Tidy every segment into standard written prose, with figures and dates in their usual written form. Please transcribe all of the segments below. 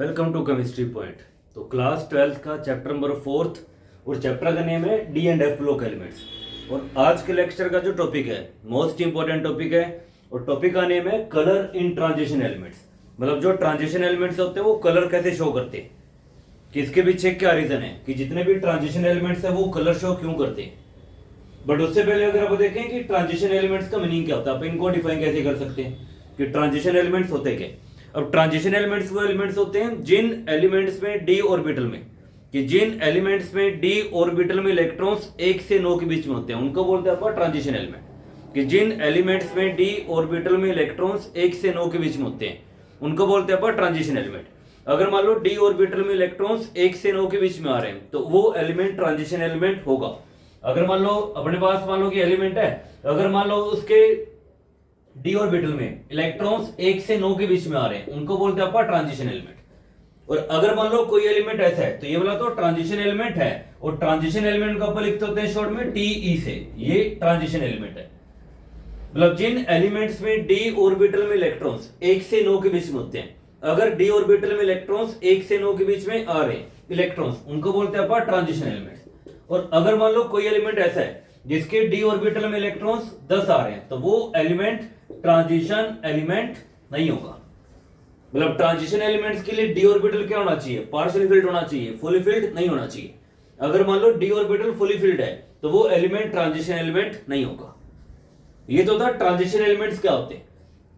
Welcome to chemistry point. तो class 12th का chapter number 4th और चैप्टर का नेम है D and F block elements. और आज के लेक्चर का जो टॉपिक है मोस्ट इंपॉर्टेंट टॉपिक है और टॉपिक का नेम है कलर इन ट्रांजिशन एलिमेंट्स। मतलब जो ट्रांजिशन एलिमेंट्स होते हैं वो कलर कैसे शो करते हैं, कि इसके पीछे क्या रीजन है कि जितने भी ट्रांजिशन एलिमेंट्स है वो कलर शो क्यों करते हैं। बट उससे पहले अगर आप देखें कि ट्रांजिशन एलिमेंट्स का मीनिंग क्या होता है, आप इनको डिफाइन कैसे कर सकते हैं कि ट्रांजिशन एलिमेंट्स होते क्या। अब ट्रांजिशन एलिमेंट्स वो एलिमेंट्स होते हैं जिन एलिमेंट्स में डी ऑर्बिटल में डी ऑर्बिटल में इलेक्ट्रॉन्स 1 से 9 के बीच में होते हैं, उनको बोलते हैं अपन ट्रांजिशन एलिमेंट। कि जिन एलिमेंट्स में डी ऑर्बिटल में इलेक्ट्रॉन्स 1 से 9 के बीच में होते हैं उनको बोलते हैं अपन ट्रांजिशन एलिमेंट। अगर मान लो डी ऑर्बिटल में इलेक्ट्रॉन्स 1 से 9 के बीच में आ रहे हैं तो वो एलिमेंट ट्रांजिशन एलिमेंट होगा। अगर मान लो अपने पास मान लो कि एलिमेंट है, अगर मान लो उसके डी ऑर्बिटल में इलेक्ट्रॉन्स 1 से 9 के बीच में आ रहे हैं उनको बोलते हैं अपन ट्रांजिशन एलिमेंट। और अगर मान लो कोई एलिमेंट ऐसा है तो ये वाला तो ट्रांजिशन एलिमेंट है और ट्रांजिशन एलिमेंट को अपन लिखते होते हैं शॉर्ट में टीई से, ये ट्रांजिशन एलिमेंट है। मतलब जिन एलिमेंट्स में डी ऑर्बिटल में इलेक्ट्रॉन्स 1 से 9 के बीच में होते हैं, अगर डी ऑर्बिटल में इलेक्ट्रॉन्स 1 से 9 के बीच में आ रहे हैं इलेक्ट्रॉन्स, उनको बोलते हैं अपन ट्रांजिशन एलिमेंट्स। और अगर मान लो कोई एलिमेंट ऐसा है जिसके डी ऑर्बिटल में इलेक्ट्रॉन्स 10 आ रहे हैं तो वो एलिमेंट ट्रांजिशन एलिमेंट नहीं होगा। मतलब ट्रांजिशन एलिमेंट्स के लिए डी ऑर्बिटल क्या होना चाहिए, पार्शियल फिल्ड होना चाहिए, फुली फिल्ड नहीं होना चाहिए। अगर मान लो डी ऑर्बिटल फुली फिल्ड है तो वो एलिमेंट ट्रांजिशन एलिमेंट नहीं होगा। ये तो था ट्रांजिशन एलिमेंट्स क्या होते हैं।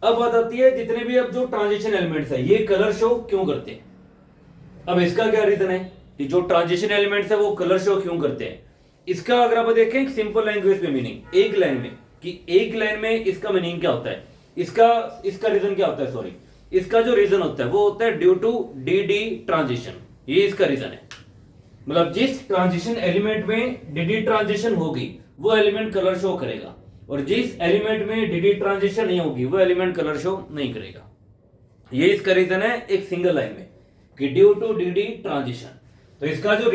अब बात आती है जितने भी अब जो ट्रांजिशन एलिमेंट्स है ये कलर शो क्यों करते हैं। अब इसका क्या रीजन है कि जो ट्रांजिशन एलिमेंट्स है वो कलर शो क्यों करते हैं। इसका अगर आप देखें सिंपल लैंग्वेज में मीनिंग एक लाइन में, कि एक लाइन में इसका मीनिंग क्या होता है, इसका रीजन क्या होता है, सॉरी इसका जो रीजन होता है वो होता है due to d d transition. ये इसका रीजन है। मतलब जिस ट्रांजिशन एलिमेंट में डी डी ट्रांजिशन होगी वो एलिमेंट कलर शो करेगा और जिस एलिमेंट में डी डी ट्रांजिशन नहीं होगी वो एलिमेंट कलर शो नहीं करेगा। ये इसका रीजन है एक सिंगल लाइन में कि due to d d transition. तो इसका जो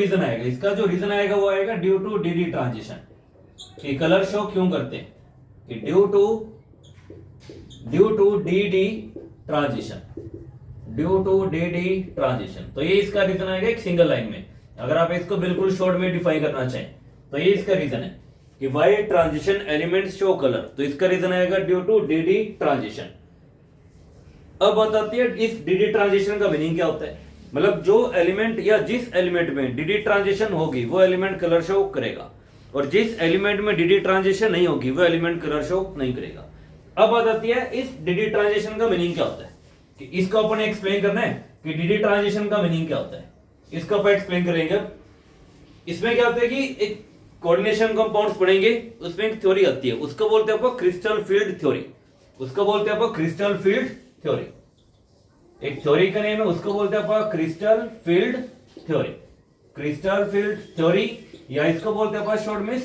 रीजन आएगा वो आएगा due to d d transition. कि कलर शो क्यों करते हैं कि due to d d transition. तो ये इसका रीजन आएगा एक सिंगल लाइन में। अगर आप इसको बिल्कुल शॉर्ट में डिफाइन करना चाहें तो ये इसका रीजन है कि why transition elements show colour. तो इसका रीजन आएगा due to d d transition. अब बात आती है इस डी डी ट्रांजिशन का मीनिंग क्या होता है। मतलब जो एलिमेंट या जिस एलिमेंट में डी डी ट्रांजिशन होगी वो एलिमेंट कलर शो करेगा और जिस एलिमेंट में डी डी ट्रांजिशन नहीं होगी वो एलिमेंट कलर शो नहीं करेगा। अब बात आती है इस डी डी ट्रांजिशन का मीनिंग क्या होता है, कि इसको अपन एक्सप्लेन करना है कि डी डी ट्रांजिशन का मीनिंग क्या होता है। इसको अपन एक्सप्लेन करेंगे। इसमें क्या होता है कि एक कोऑर्डिनेशन कंपाउंड्स पढ़ेंगे, उसमें एक थ्योरी आती है, उसको बोलते हैं अपन क्रिस्टल फील्ड थ्योरी। एक थ्योरी का नेम है, उसको बोलते हैं अपन क्रिस्टल फील्ड थ्योरी या इसको बोलते हैं अपन शॉर्ट में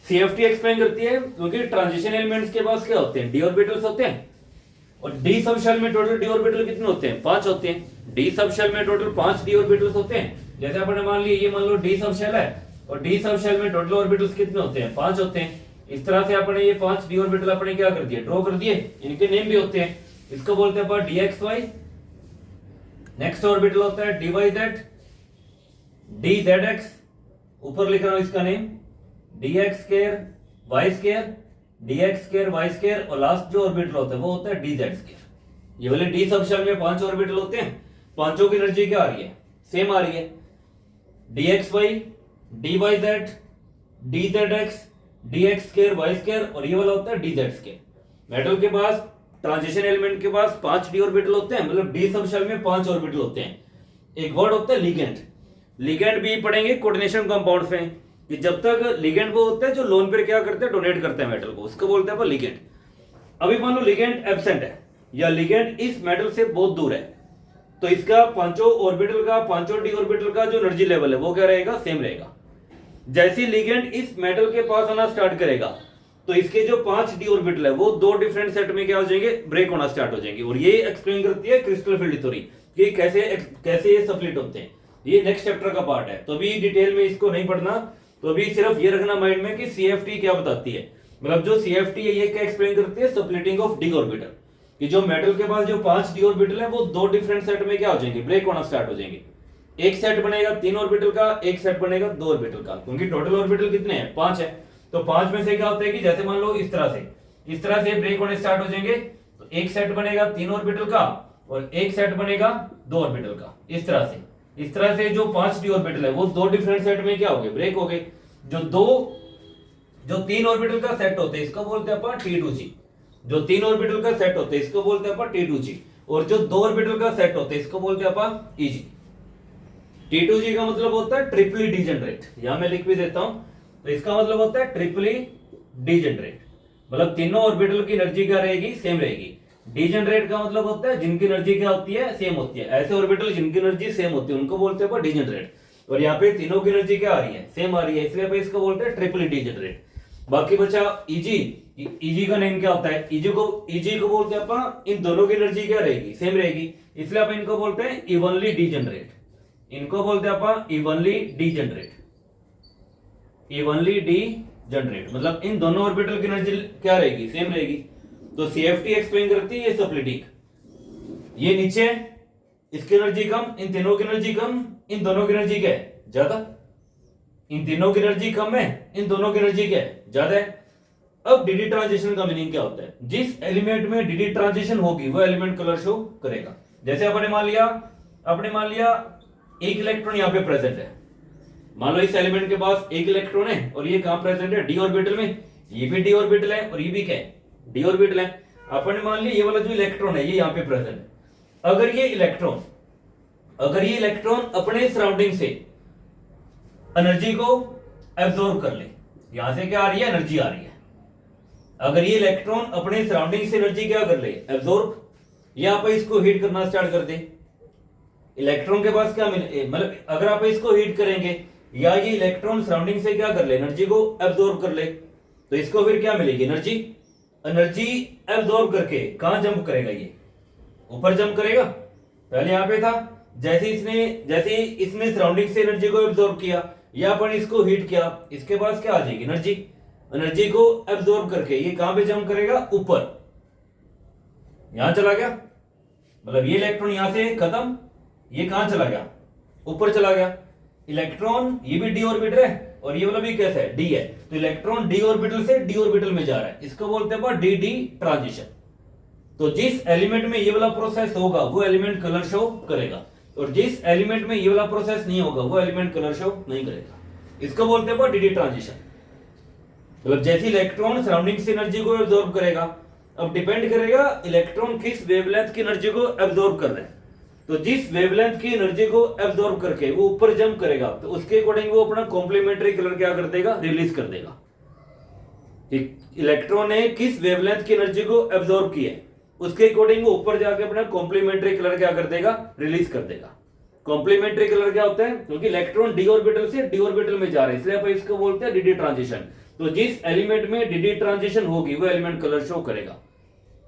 सीएफटी एक्सप्लेन करती है। क्योंकि ट्रांजिशन एलिमेंट्स के पास क्या होते हैं, डी ऑर्बिटल्स होते हैं और डी सब शेल में टोटल डी ऑर्बिटल कितने होते हैं, 5 होते हैं। डी सब शेल में टोटल 5 डी ऑर्बिटल्स होते हैं। जैसे आपने मान लिया ये मान लो डी सब शेल है और डी सब शेल में टोटल ऑर्बिटल्स कितने होते हैं, 5 होते हैं। इस तरह से आपने ये 5 डी ऑर्बिटल अपने क्या कर दिए, ड्रॉ कर दिए। इनके नेम भी होते हैं। इसको बोलते हैं अपन डीएक्सवाई। नेक्स्ट ऑर्बिटल होता है डीवाईजेड, डीजेडएक्स, ऊपर लिख रहा हूं इसका name dx square y square, dx square y square और लास्ट जो ऑर्बिटल होता है वो होता है dz स्क्वायर। ये वाले d सब शेल में 5 ऑर्बिटल होते हैं। पांचों की एनर्जी क्या आ रही है, सेम आ रही है। dxy, dyz, dzx, dx square y square और ये वाला होता है dz स्क्वायर। मेटल के पास ट्रांजिशन एलिमेंट के पास 5 डी ऑर्बिटल होते हैं। मतलब डी सब शेल में 5 ऑर्बिटल होते हैं। एक वर्ड होता है लिगेंड भी पढ़ेंगे कोऑर्डिनेशन कंपाउंड्स में, कि जब तक लिगेंड वो होता है जो लोन पेयर क्या करते हैं, डोनेट करते हैं मेटल को, उसको बोलते हैं लिगेंड। अभी मान लो लिगेंड एब्सेंट है या लिगेंड इस मेटल से बहुत दूर है तो इसका पांचों डी ऑर्बिटल का जो एनर्जी लेवल है वो क्या रहेगा, सेम रहेगा। जैसे लिगेंड इस मेटल के पास आना स्टार्ट करेगा तो इसके जो 5 डी ऑर्बिटल है वो 2 डिफरेंट सेट में क्या हो जाएंगे, ब्रेक होना स्टार्ट हो जाएंगे। और ये एक्सप्लेन करती है क्रिस्टल फील्ड थ्योरी कि कैसे ये स्प्लिट होते हैं। ये नेक्स्ट चैप्टर का पार्ट है तो अभी डिटेल में इसको नहीं पढ़ना। तो अभी सिर्फ ये रखना माइंड में कि सीएफटी क्या बताती है। मतलब जो सीएफटी है ये क्या एक्सप्लेन करती है, स्प्लिटिंग ऑफ डी ऑर्बिटल। कि जो मेटल के पास जो 5 डी ऑर्बिटल है वो 2 डिफरेंट सेट में क्या हो जाएंगे, ब्रेक होना स्टार्ट हो जाएंगे। एक सेट बनेगा 3 ऑर्बिटल का, एक सेट बनेगा 2 ऑर्बिटल का, क्योंकि टोटल ऑर्बिटल कितने हैं, 5 है। तो 5 में से क्या होता है कि जैसे मान लो इस तरह से ब्रेक होने स्टार्ट हो जाएंगे। तो एक सेट बनेगा 3 ऑर्बिटल का और एक सेट बनेगा 2 ऑर्बिटल का। इस तरह से जो 5 डी ऑर्बिटल है वो 2 डिफरेंट सेट में क्या हो गए, ब्रेक हो गए। जो 3 ऑर्बिटल का सेट होते हैं इसको बोलते हैं अपन T2G। जो 3 ऑर्बिटल का सेट होते हैं इसको बोलते हैं अपन T2G, और जो 2 ऑर्बिटल का सेट होते हैं इसको बोलते हैं अपन EG। T2G का मतलब होता है ट्रिपली डिजेनरेट, यहां मैं लिख भी देता हूं। तो इसका मतलब होता है ट्रिपली डिजेनरेट, मतलब तीनों ऑर्बिटल की एनर्जी क्या रहेगी, सेम रहेगी। डिजेनरेट का मतलब होता है जिनकी एनर्जी क्या होती है, सेम होती है। ऐसे ऑर्बिटल जिनकी एनर्जी सेम होती है उनको बोलते हैं डिजेनरेट। और यहाँ पे तीनों की एनर्जी क्या आ रही है, सेम आ रही है, इसलिए इसको बोलते हैं ट्रिपली डिजेनरेट। बाकी बचा ईजी। ईजी का नेम क्या होता है, ईजी को बोलते हैं अपन इन दोनों की एनर्जी क्या रहेगी, सेम रहेगी, इसलिए अपन इनको बोलते हैं इवनली डिजेनरेट। इनको बोलते हैं अपन इवनली डिजेनरेट। इवनली डिजेनरेट मतलब इन दोनों ऑर्बिटल की एनर्जी क्या रहेगी, सेम रहेगी। तो CFT एक्सप्लेन करती है ये सप्लिटिक, ये नीचे इसकी एनर्जी कम, इन तीनों की एनर्जी कम, इन दोनों की एनर्जी क्या है, ज्यादा। इन तीनों की एनर्जी कम है, इन दोनों की एनर्जी क्या है, ज्यादा है। अब डीडी ट्रांजिशन का मीनिंग क्या होता है, जिस एलिमेंट में डीडी ट्रांजिशन होगी वो एलिमेंट कलर शो करेगा। जैसे आपने मान लिया एक इलेक्ट्रॉन यहाँ पे प्रेजेंट है। मान लो इस एलिमेंट के पास एक इलेक्ट्रॉन है और ये कहां प्रेजेंट है, डी ऑर्बिटल में। ये भी डी ऑर्बिटल है और ये भी क्या है, डी ऑर्बिटल है। अपन ने मान लिया ये वाला जो इलेक्ट्रॉन है ये यहाँ पे प्रेजेंट है। अगर ये इलेक्ट्रॉन अपने सराउंडिंग से एनर्जी को एब्जॉर्ब कर ले, यहां से क्या आ रही है, एनर्जी आ रही है। अगर ये इलेक्ट्रॉन अपने सराउंडिंग से एनर्जी क्या कर ले, एब्जॉर्ब, या आप इसको हीट करना स्टार्ट कर दे, इलेक्ट्रॉन के पास क्या मिले, मतलब अगर आप इसको हीट करेंगे या ये इलेक्ट्रॉन सराउंडिंग से क्या कर ले, एनर्जी को एब्जॉर्ब कर ले, तो इसको फिर क्या मिलेगी, एनर्जी एब्जॉर्ब करके कहां जंप करेगा, ये ऊपर जंप करेगा। पहले यहां पे था, जैसे इसने सराउंडिंग से एनर्जी को एब्जॉर्ब किया या अपन इसको हीट किया, इसके पास क्या आ जाएगी, एनर्जी को एब्जॉर्ब करके ये कहां पे जंप करेगा, ऊपर, यहां चला गया। मतलब ये इलेक्ट्रॉन यहां से खत्म, ये कहां चला गया, ऊपर चला गया। इलेक्ट्रॉन ये भी डी ऑर्बिटल है और ये वाला भी कैसा है, डी है। तो इलेक्ट्रॉन डी ऑर्बिटल से डी ऑर्बिटल में जा रहा है, इसको बोलते हैं डी डी ट्रांजिशन। तो जिस एलिमेंट में ये वाला प्रोसेस होगा वो एलिमेंट कलर शो करेगा, और जिस एलिमेंट में ये वाला प्रोसेस नहीं होगा वो एलिमेंट कलर शो नहीं करेगा। इसको बोलते हैं डी डी ट्रांजिशन। मतलब जैसे इलेक्ट्रॉन सराउंडिंग से एनर्जी को एब्जॉर्ब करेगा, अब डिपेंड करेगा इलेक्ट्रॉन किस वेवलेंथ की एनर्जी को एब्जॉर्ब कर रहे हैं। तो जिस वेवलेंथ की एनर्जी को एब्जॉर्ब करके वो ऊपर जंप करेगा, तो उसके अकॉर्डिंग वो अपना कॉम्प्लीमेंट्री कलर क्या कर देगा, रिलीज कर देगा। इलेक्ट्रॉन ने किस वेवलेंथ की एनर्जी को एब्जॉर्ब किया है उसके अकॉर्डिंग वो ऊपर जाके अपना कॉम्प्लीमेंट्री कलर क्या कर देगा, रिलीज कर देगा। कॉम्प्लीमेंट्री कलर क्या होता है, क्योंकि इलेक्ट्रॉन डी ऑर्बिटल से डी ऑर्बिटल में जा रहे हैं, इसलिए अपन इसको बोलते हैं डीडी ट्रांजिशन। तो जिस एलिमेंट में डीडी ट्रांजिशन होगी वो एलिमेंट कलर शो करेगा।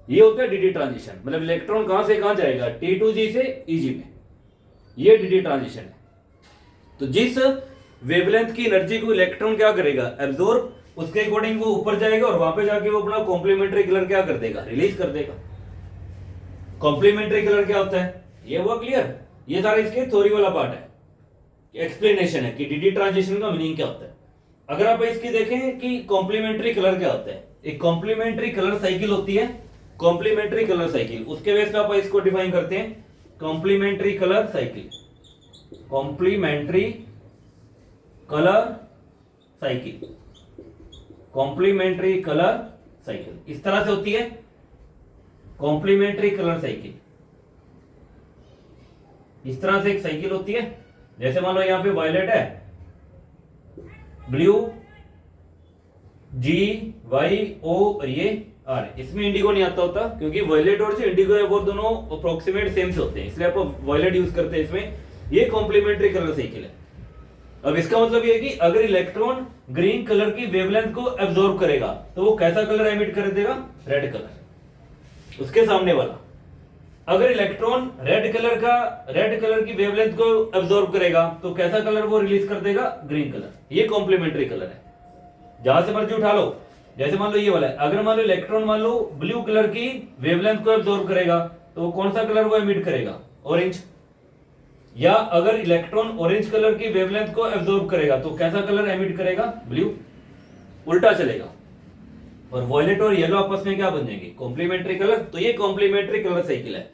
ये होता है डीडी ट्रांजिशन। मतलब इलेक्ट्रॉन कहां से कहां जाएगा, T2G से EG में, ये डीडी ट्रांजिशन है। तो जिस वेवलेंथ की एनर्जी को इलेक्ट्रॉन क्या करेगा, एब्जॉर्ब, उसके अकॉर्डिंग वो ऊपर जाएगा और वहां पे जाके वो अपना कॉम्प्लीमेंट्री कलर क्या कर देगा, रिलीज कर देगा। कॉम्प्लीमेंट्री कलर क्या होता है, ये हुआ क्लियर। ये सारा इसके थ्योरी वाला पार्ट है, एक्सप्लेनेशन है कि डीडी ट्रांजिशन का मीनिंग क्या होता है। अगर आप इसकी देखें कि कॉम्प्लीमेंट्री कलर क्या होता है, एक कॉम्प्लीमेंट्री कलर साइकिल होती है, कॉम्प्लीमेंट्री कलर साइकिल, उसके बेस पे आप इसको डिफाइन करते हैं complementary colour cycle. Complementary colour cycle, complementary colour cycle इस तरह से होती है। कॉम्प्लीमेंट्री कलर साइकिल इस तरह से एक साइकिल होती है। जैसे मान लो यहां पे वायलेट है, ब्लू, G, Y, O और ये R, इसमें इंडिगो नहीं आता होता, क्योंकि वायलेट और जो इंडिगो है वो दोनों अप्रोक्सीमेट सेम से होते हैं, इसलिए आप वायलेट यूज करते हैं इसमें। ये कॉम्प्लीमेंट्री कलर साइकिल है। अब इसका मतलब ये है कि अगर इलेक्ट्रॉन ग्रीन कलर की वेवलेंथ को एब्जॉर्ब करेगा तो वो कैसा कलर एमिट कर देगा, रेड कलर, उसके सामने वाला। अगर इलेक्ट्रॉन रेड कलर की वेवलेंथ को एब्जॉर्ब करेगा तो कैसा कलर वो रिलीज कर देगा, ग्रीन कलर। ये कॉम्प्लीमेंट्री कलर है, जहां से मर्जी उठा लो। जैसे मान लो ये वाला है, अगर मान लो इलेक्ट्रॉन मान लो ब्लू कलर की वेवलेंथ को एब्जॉर्ब करेगा तो वो कौन सा कलर वो एमिट करेगा, ऑरेंज। या अगर इलेक्ट्रॉन ऑरेंज कलर की वेवलेंथ को एब्जॉर्ब करेगा तो कैसा कलर एमिट करेगा, ब्लू। उल्टा चलेगा। और वॉयलेट और येलो आपस में क्या बन जाएंगे, कॉम्प्लीमेंट्री कलर। तो ये कॉम्प्लीमेंट्री कलर साइकिल है।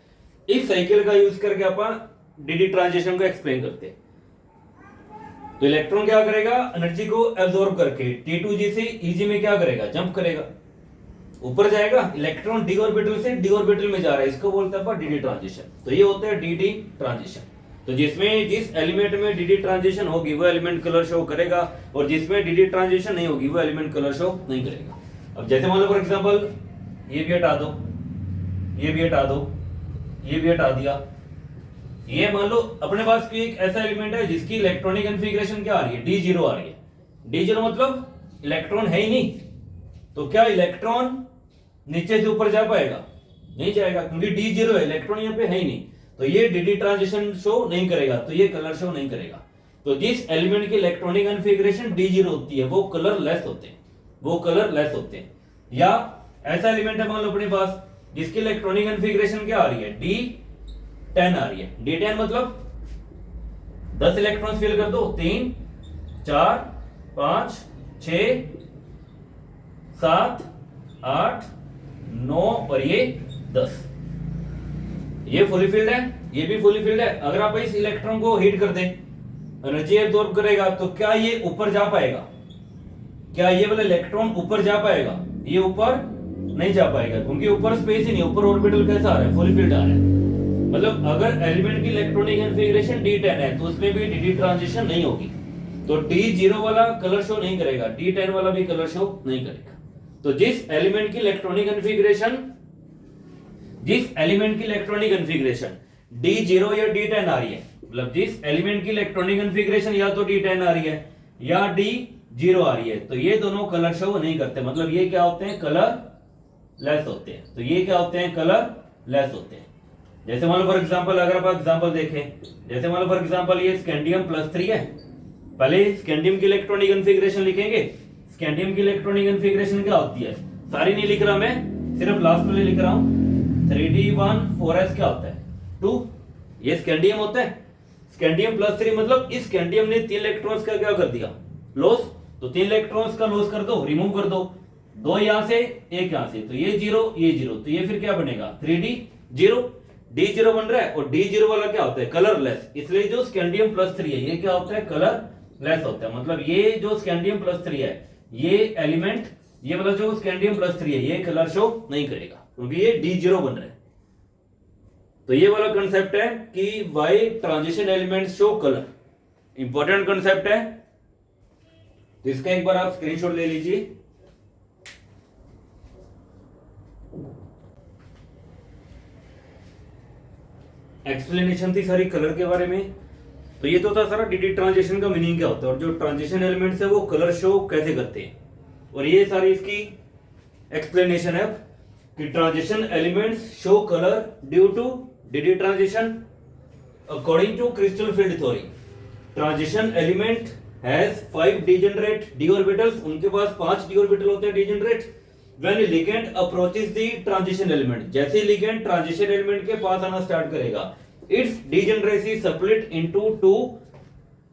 इस साइकिल का यूज करके अपन डीडी ट्रांजिशन को एक्सप्लेन करते हैं। तो इलेक्ट्रॉन क्या करेगा, एनर्जी को एब्जॉर्ब करके T2G से EG में क्या करेगा, जंप करेगा, ऊपर जाएगा। इलेक्ट्रॉन डी ऑर्बिटल से डी ऑर्बिटल में जा रहा है, इसको बोलते हैं डीडी ट्रांजिशन। तो ये होता है डीडी ट्रांजिशन। तो जिसमें जिस एलिमेंट में डीडी ट्रांजिशन होगी वो एलिमेंट कलर शो करेगा, और जिसमें डीडी ट्रांजिशन नहीं होगी वो एलिमेंट कलर शो नहीं करेगा। अब जैसे मान लो फॉर एग्जांपल ये भी हटा दो, ये भी हटा दो, ये भी हटा दिया। ये मान लो अपने पास कोई एक ऐसा एलिमेंट है जिसकी इलेक्ट्रॉनिक कॉन्फ़िगरेशन क्या आ रही है, D0 आ रही है। D0 मतलब इलेक्ट्रॉन है ही नहीं, तो क्या इलेक्ट्रॉन नीचे से ऊपर जा पाएगा, नहीं जाएगा, क्योंकि D0 है, इलेक्ट्रॉन यहाँ पे है ही नहीं। तो ये डीडी ट्रांजिशन शो नहीं करेगा, तो ये कलर शो नहीं करेगा। तो जिस एलिमेंट की इलेक्ट्रॉनिक कॉन्फ़िगरेशन D0 होती है वो कलर लेस होते हैं, वो कलर लेस होते हैं। या ऐसा एलिमेंट है मान लो अपने पास जिसकी इलेक्ट्रॉनिक कॉन्फ़िगरेशन क्या आ रही है, D10 आ रही है। D10 मतलब 10 इलेक्ट्रॉन्स फिल कर दो, 3 4 5 6 7 8 9 और ये 10। ये फुली फील्ड है, ये भी फुली फील्ड है। अगर आप इस इलेक्ट्रॉन को हीट कर दें, एनर्जी एब्जॉर्ब करेगा, तो क्या ये ऊपर जा पाएगा, क्या ये वाला इलेक्ट्रॉन ऊपर जा पाएगा, ये ऊपर नहीं जा पाएगा, क्योंकि ऊपर स्पेस ही नहीं, ऊपर ऑर्बिटल कैसा आ रहा है, फुली फील्ड आ रहा है। मतलब अगर एलिमेंट की इलेक्ट्रॉनिक कॉन्फ़िगरेशन D10 है तो उसमें भी डीडी ट्रांजिशन नहीं होगी, तो D0 वाला कलर शो नहीं करेगा, D10 वाला भी कलर शो नहीं करेगा। तो जिस एलिमेंट की इलेक्ट्रॉनिक कॉन्फ़िगरेशन D0 या D10 आ रही है, मतलब जिस एलिमेंट की इलेक्ट्रॉनिक कॉन्फ़िगरेशन या तो D10 आ रही है या D0 आ रही है, तो ये दोनों कलर शो नहीं करते। मतलब ये क्या होते हैं, कलर लेस होते हैं। तो ये क्या होते हैं, कलर लेस होते हैं। जैसे मान लो फॉर एग्जांपल, अगर आप एग्जांपल देखें, जैसे मान लो फॉर एग्जांपल ये स्कैंडियम +3 है। पहले स्कैंडियम की इलेक्ट्रॉनिक कॉन्फ़िगरेशन लिखेंगे। स्कैंडियम की इलेक्ट्रॉनिक कॉन्फ़िगरेशन क्या होती है, सारी नहीं लिख रहा मैं, सिर्फ लास्ट में लिख रहा हूं। 3D1 4S क्या होता है, 2। ये स्कैंडियम होता है। स्कैंडियम +3 मतलब इस स्कैंडियम ने 3 इलेक्ट्रॉन्स का क्या कर दिया, लॉस। तो 3 इलेक्ट्रॉन्स का लॉस कर दो, रिमूव कर दो, 2 यहां से 1 यहां से, तो ये 0 ये 0, तो ये फिर क्या बनेगा, 3D0। D0 बन रहा है, और D0 वाला क्या होता है, कलर लेस। इसलिए जो स्कैंडियम +3 है ये क्या होता है, कलर लेस होता है। मतलब ये जो स्कैंडियम +3 है, ये एलिमेंट, ये वाला जो स्कैंडियम +3 है, ये कलर शो नहीं करेगा, क्योंकि ये D0 बन रहा है। तो ये वाला कंसेप्ट है कि why transition elements show colour, important concept है। तो इसका एक बार आप स्क्रीनशॉट ले लीजिए। एक्सप्लेनेशन थी सारी कलर के बारे में। तो ये तो था सारा डीडी ट्रांजिशन का मीनिंग क्या होता है, और जो ट्रांजिशन एलिमेंट्स है वो कलर शो कैसे करते हैं, और ये सारी इसकी एक्सप्लेनेशन है कि transition elements show colour due to d d transition according to crystal field theory. Transition element has 5 degenerate d orbitals, उनके पास 5 d ऑर्बिटल होते हैं degenerate. When ligand approaches the transition element, जैसे ही लिगेंड ट्रांजिशन एलिमेंट के पास आना start करेगा, it's degeneracy split into 2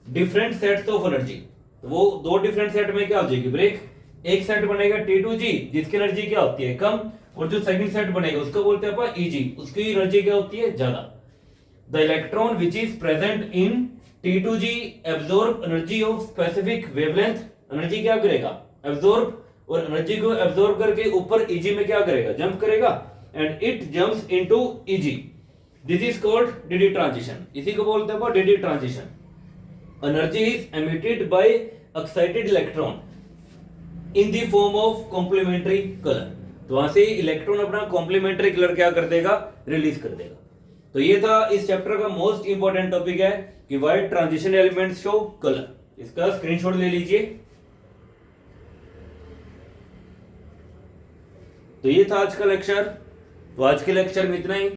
different sets of energy. वो 2 डिफरेंट सेट में क्या हो जाएगी, ब्रेक। एक सेट बनेगा T2G जिसकी एनर्जी क्या होती है, कम, और जो सेकंड सेट बनेगा उसको बोलते हैं अपन EG, उसकी एनर्जी क्या होती है, ज्यादा। The electron which is present in T2G absorb energy of specific wavelength, energy क्या करेगा, एब्जॉर्ब, और एनर्जी को एब्जॉर्ब करके ऊपर EG में क्या करेगा, जंप करेगा, and it jumps into EG। This is called DD transition, इसी को बोलते हैं DD transition. Energy is emitted by excited electron in the form of complementary colour. तो वहां से इलेक्ट्रॉन अपना कॉम्प्लीमेंट्री कलर क्या कर देगा, रिलीज कर देगा। तो ये था इस चैप्टर का मोस्ट इंपॉर्टेंट टॉपिक है कि why transition elements show colour. इसका स्क्रीनशॉट ले लीजिए। तो ये था आज का लेक्चर। तो आज के लेक्चर में इतना ही।